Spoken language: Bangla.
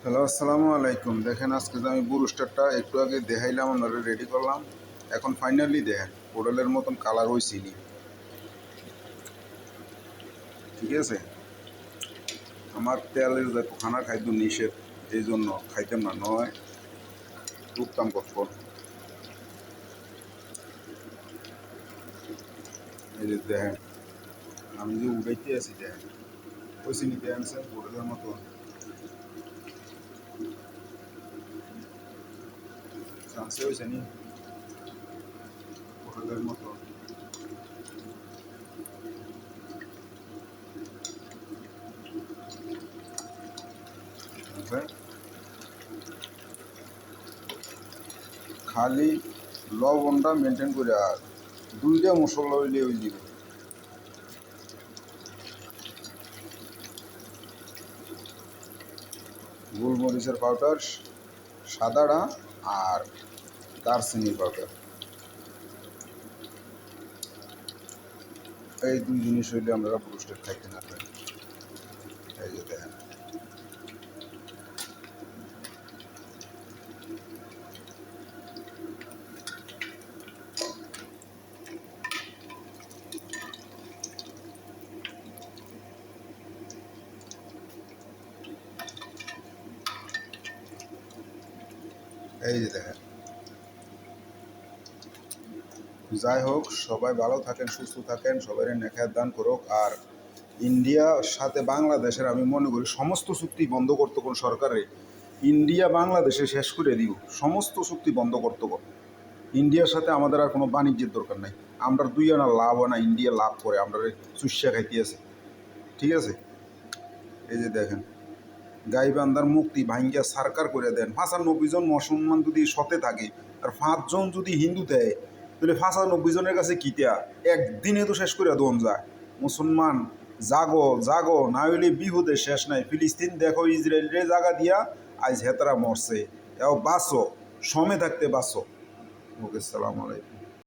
হ্যালো, আসসালামু আলাইকুম। দেখেন আজকে যে আমি বুরুস্টারটা একটু আগে দেখাইলাম, আপনারা রেডি করলাম। এখন ফাইনালি দেখেন হোটেলের মতন কালার হয়েছিনি, ঠিক আছে। আমার তেলের যে খানা খাদ্য নিষেধ, এই জন্য খাইতাম না, নয় টুকতাম কতক্ষণ। এই যে দেখেন আমি যে উঠাইতে আছি, দেখেন হয়েছিনি, দেখেন স্যার হোটেলের মতন চান্সে হয়েছে নি হোটেলের মতন। হ্যাঁ, খালি লবণটা মেনটেন করে আর দুইটা মশলা হইলে ওই দিবে। গোলমরিচের পাউডার, সাদাটা, আর দারচিনির পাউডার, এই দুই জিনিস হইলে আমরা ব্রুস্টেড খাইতে না পারি। এই যে দেখেন, এই যে দেখেন। যাই হোক, সবাই ভালো থাকেন, সুস্থ থাকেন, সবাই নেখায় দান করুক। আর ইন্ডিয়ার সাথে বাংলাদেশের আমি মনে করি সমস্ত চুক্তি বন্ধ করতে কোন সরকারে, ইন্ডিয়া বাংলাদেশে শেষ করে দিব, সমস্ত চুক্তি বন্ধ করতে কোন। ইন্ডিয়ার সাথে আমাদের আর কোনো বাণিজ্যের দরকার নাই। আমরা দুই আনা লাভ হয় না, ইন্ডিয়া লাভ করে, আমরা চুষা খাইতে আছে, ঠিক আছে। এই যে দেখেন, গাইবান্ধার মুক্তি ভাঙ্গিয়া সারকার করে দেন। ৯৫ জন মুসলমান যদি সতে থাকে আর ৫ জন যদি হিন্দু দেয়, তাহলে ৯৫ জনের কাছে কিতা একদিনে তো শেষ করে দোন যায়। মুসলমান জাগো জাগো, না হইলে বিহুদে শেষ নাই। ফিলিস্তিন দেখো, ইসরায়েলের জায়গা দিয়া আজ হেতারা মরছে, এও বাঁচো, সমে থাকতে বাঁচো। ওকে, সালাম আলাইকুম।